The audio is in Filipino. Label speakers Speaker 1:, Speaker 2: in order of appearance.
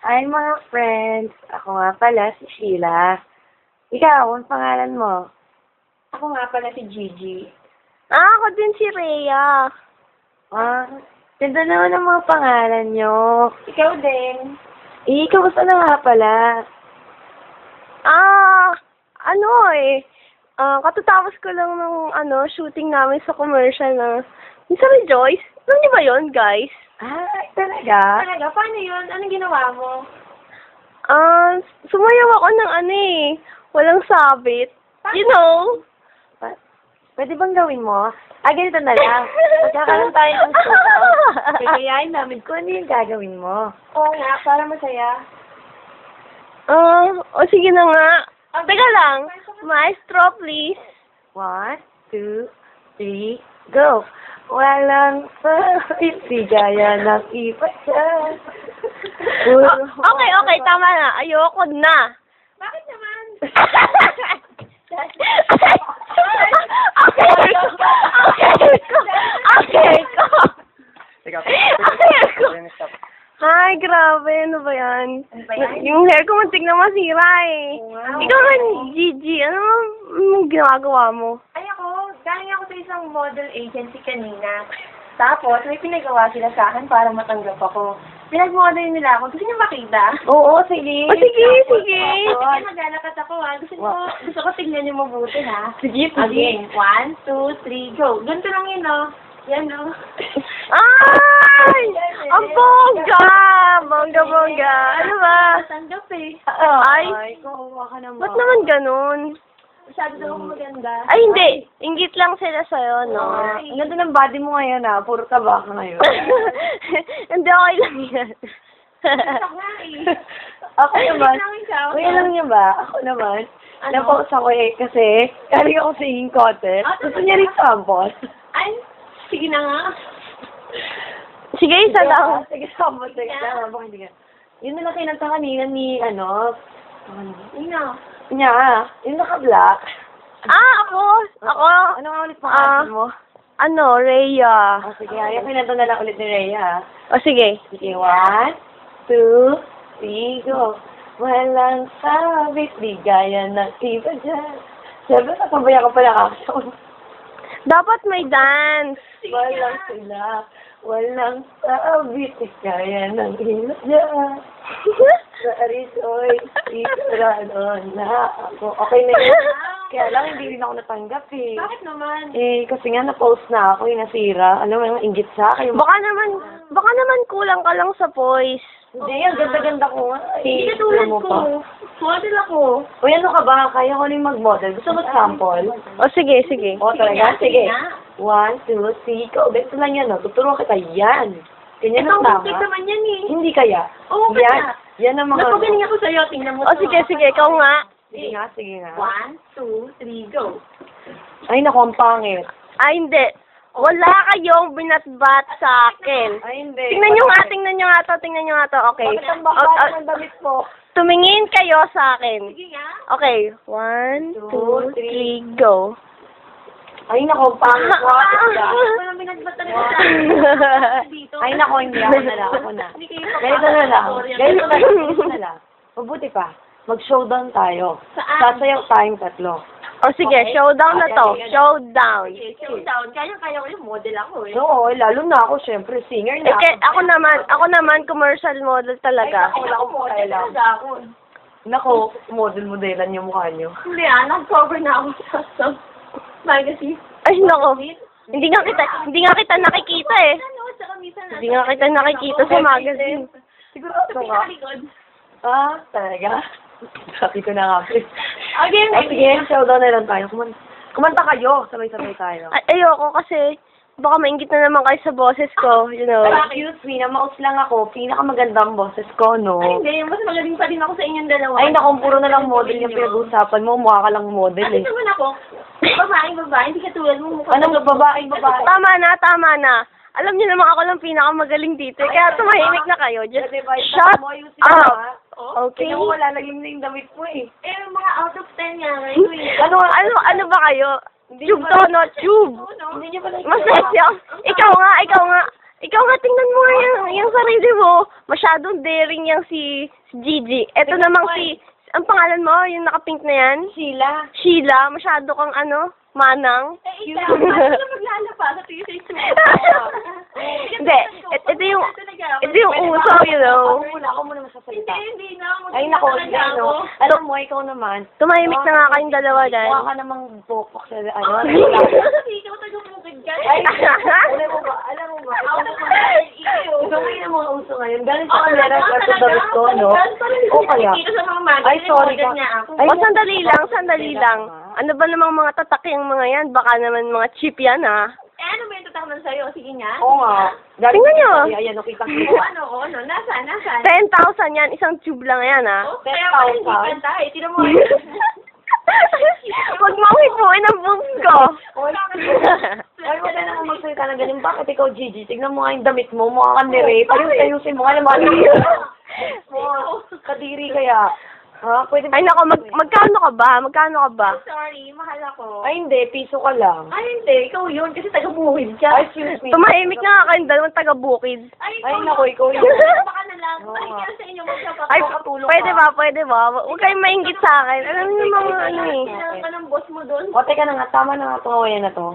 Speaker 1: Hi mga friends, ako nga pala si Sheila. Ikaw, ang pangalan mo?
Speaker 2: Ako nga pala si Gigi.
Speaker 3: Ako din si Rhea.
Speaker 1: Ganda naman ang mga pangalan nyo.
Speaker 2: Ikaw din.
Speaker 1: Kamusta na nga pala?
Speaker 3: Katatapos ko lang ng shooting namin sa commercial na sa Rejoice. Alam niyo ba yun, guys?
Speaker 1: Talaga?
Speaker 2: Talaga? Paano yun? Anong ginawa mo?
Speaker 3: Sumayaw ako ng walang sabit. You know?
Speaker 1: Pwede bang gawin mo? Ganito na lang. Magkakaroon tayo ng show. Kagayahin namin kung ano yung gagawin mo.
Speaker 2: Oo nga, para masaya.
Speaker 3: Sige na nga. Teka lang. Maestro, please.
Speaker 1: 1, 2, 3, go! Walang sabit, di gaya ng iba dyan.
Speaker 3: Okay, tama na. Ayoko na.
Speaker 2: Bakit naman?
Speaker 3: Ay, grabe. Ano ba yan? Yung hair ko muntik na masira eh.
Speaker 2: Wow.
Speaker 3: Ikaw nga, Gigi. Ano ginagawa mo?
Speaker 2: Ay ako, galing ako sa isang model agency kanina. Tapos, may pinagawa sila sa akin para matanggap ako. Pinag-model nila ako. Gusto niyo makita?
Speaker 1: Oo, sige.
Speaker 3: Sige.
Speaker 2: Sige, maglalakas ako ha. Gusto ko tignan niyo mabuti ha.
Speaker 1: Sige.
Speaker 2: Again, 1, 2, 3, go. Ganito lang yun, no? Yan, no?
Speaker 3: Ay! Ang bongga! Bongga. Ano ba?
Speaker 2: Matanggap eh.
Speaker 3: Ay,
Speaker 1: kuha ka naman.
Speaker 3: ba't naman ganun?
Speaker 2: Masyado daw akong maganda.
Speaker 3: Ay, hindi. Inggit lang sila sa'yo, no?
Speaker 1: Ang ganda ng body mo ngayon Puro taba ka ngayon.
Speaker 3: Hindi, okay lang yan.
Speaker 2: Gusto nga eh.
Speaker 1: Ako naman.
Speaker 2: Uy,
Speaker 1: Alam niyo ba? Ako naman.
Speaker 2: Ano?
Speaker 1: Napost ako kasi galing ako singing contest. Gusto niya rin sample.
Speaker 2: Ay, sige na nga.
Speaker 3: Sige, isa lang.
Speaker 1: Sige, sample. Sige, habang hindi ka. Yun na lang kinanta kanina ni,
Speaker 2: Ino.
Speaker 1: yung naka-black.
Speaker 3: Ako.
Speaker 1: Ano nga ulit pangalan mo?
Speaker 3: Rhea.
Speaker 1: Sige, yung kinanta na lang ulit ni Rhea.
Speaker 3: Sige.
Speaker 1: Sige, 1, 2, 3, go. Walang sabit, di gaya ng iba dyan. Siyempre, nasabaya ka pala action.
Speaker 3: Dapat may dance.
Speaker 1: Walang sila, walang sabit, di gaya ng iba dyan. Sa Arisoy, itarado na ako. Okay na yun. Kaya lang, hindi rin ako natanggap eh.
Speaker 2: Bakit naman?
Speaker 1: Kasi nga na-post na ako, yung nasira. Alam mo, yung inggit sa akin.
Speaker 3: Baka naman kulang ka lang sa voice.
Speaker 1: Hindi, ang ganda-ganda ko nga.
Speaker 2: Hindi ka tulad ko. Model ako.
Speaker 1: Uy, ano ka ba? Kaya ko rin mag-model. Gusto mo sample?
Speaker 3: Sige.
Speaker 1: Talaga? Sige.
Speaker 2: nga.
Speaker 1: 1, 2, 3, go. Ganito lang yan, Tuturuan kita yan. Ganyan ang
Speaker 2: Ito,
Speaker 1: tama.
Speaker 2: perfect naman yan eh.
Speaker 1: Hindi kaya.
Speaker 2: Oo, kaya.
Speaker 1: Yan ang mga...
Speaker 2: Napagaling ako sa'yo. Tingnan mo to.
Speaker 3: Sige, ikaw nga.
Speaker 1: Sige nga.
Speaker 2: 1, 2, 3, go.
Speaker 1: Ay, naku, ang pangit.
Speaker 3: Ay, hindi. Wala kayong binatbat sa akin.
Speaker 1: Ay, hindi.
Speaker 3: Tingnan nyo nga to. Okay.
Speaker 1: Bakit ang baka ng damit mo?
Speaker 3: Tumingin kayo sa akin.
Speaker 2: Sige nga.
Speaker 3: Okay. 1, 2, 3, go.
Speaker 1: Ay, naku, ang pangit ko.
Speaker 2: Walang binagbata rin sa akin. Dito.
Speaker 1: Ay, naku, hindi ako na.
Speaker 2: Hindi kayo
Speaker 1: Ganito na lang. Mabuti pa. Mag-showdown tayo.
Speaker 2: Saan?
Speaker 1: Sasayaw tayong tatlo.
Speaker 3: Sige, showdown na to. Showdown.
Speaker 2: Okay, showdown. Kaya ko yung model ako eh.
Speaker 1: Oo, lalo na ako, syempre, singer na
Speaker 3: Ako naman, commercial model talaga.
Speaker 1: Ay,
Speaker 2: Ako model talaga ako.
Speaker 1: Nako, model-modelan yung mukha nyo.
Speaker 2: Hindi nag-cover na ako sa magazine.
Speaker 3: Ay, nako. Hindi nga kita nakikita eh.
Speaker 2: Ano, tsaka minsan
Speaker 3: Hindi nga kita nakikita sa magazine.
Speaker 1: Sigurado
Speaker 2: sa
Speaker 1: ka.
Speaker 2: pinakalikod.
Speaker 1: Talaga? Sabi ko na nga, please.
Speaker 2: Again,
Speaker 1: Ay, sige, showdown na lang tayo. Kumanta kayo, sabay-sabay tayo.
Speaker 3: Ayoko kasi baka mainggit na naman kayo sa boses ko, you know.
Speaker 1: Excuse me, na-maus lang ako. Pinakamagandang boses ko, no?
Speaker 2: Ay, hindi. Mas magaling pa din ako sa inyong dalawa.
Speaker 1: Ay, naku, puro na lang model yung pinag-uusapan mo. Mukha ka lang model,
Speaker 2: Ano
Speaker 1: eh.
Speaker 2: naman ako? Babae. Hindi ka tulad mo.
Speaker 1: Anong babae?
Speaker 3: Tama na. Alam niyo naman ako lang pinakamagaling dito. Kaya tumahimik na kayo. Just shut up. Okay?
Speaker 1: Tingnan mo, lalagyan na yung damit mo, eh.
Speaker 2: Mga out of 10 nga.
Speaker 3: Ano ba kayo? Tube to, no? Tube.
Speaker 1: Hindi niyo pala
Speaker 3: Mas sexy ako. Ikaw nga. Ikaw nga, tingnan mo nga yung sarili mo. Masyadong daring yung si Gigi. Ito namang ang pangalan mo, yung naka-pink na yan?
Speaker 1: Sheila.
Speaker 3: Sheila, masyado kang manang.
Speaker 2: Ikaw, paano ka maglalapa sa tiyo sa itsura?
Speaker 3: Hindi, ito yung uso, you know.
Speaker 1: Ako muna masasalita.
Speaker 2: Hindi na.
Speaker 1: Ay, nako, hindi, no. Alam mo, ikaw naman.
Speaker 3: Tumahimik na nga kayong dalawa dahil.
Speaker 1: Mukha ka namang pokpok sa ano.
Speaker 2: Kasi ikaw taga-bukid ka.
Speaker 1: Ay, alam mo ba? Ako naman, gusto mo yun ang mga uso ngayon. Galing sa kanila sa David ko, no? O kaya?
Speaker 2: Dito sa mga magazine,
Speaker 1: Ay, sorry ka.
Speaker 2: niya ako.
Speaker 1: Ay,
Speaker 3: O, sandali lang. Ano ba namang mga tatak yung mga yan? Baka naman mga cheap yan, ha?
Speaker 2: Eh, ano ba yung tatakman sa'yo? Sige nga.
Speaker 1: Oo nga. Galing
Speaker 3: Tingnan nyo.
Speaker 1: sa ayan, nakita ko.
Speaker 2: Ano? Nasaan?
Speaker 3: 10,000 yan, isang tube lang yan, ha?
Speaker 2: Oh, kaya pala hindi kanta eh. Tinan mo.
Speaker 3: Huwag mong hipuin ang boobs ko.
Speaker 1: Ay, wala na akong magsalita ng ganyan. Bakit ikaw, Gigi? Tignan mo nga yung damit mo. Mukha kang nire. Ayusin mo. Alam mo, kadiri kaya. Ha? Pwede
Speaker 3: Ay, nako, magkano ka ba? Magkano ka ba?
Speaker 2: Sorry, mahal ako.
Speaker 1: Ay, hindi. Piso ka lang.
Speaker 2: Ay, hindi. Ikaw yun. Kasi taga-buhid ka.
Speaker 1: Ay, excuse me.
Speaker 3: Tumahimik na nga kayong dalawang taga-bukid.
Speaker 2: Ay,
Speaker 1: Ay, naku, ikaw yun.
Speaker 2: Baka na lang. Balik ka sa inyo.
Speaker 3: Ay,
Speaker 1: Makakatulong
Speaker 3: pwede
Speaker 1: ka.
Speaker 3: ba? Huwag kayong maingit sa akin. Alam niyo mga ano eh.
Speaker 2: Kailangan ka ng boss mo doon.
Speaker 1: O, teka na nga. Tama na nga itong awayan na to.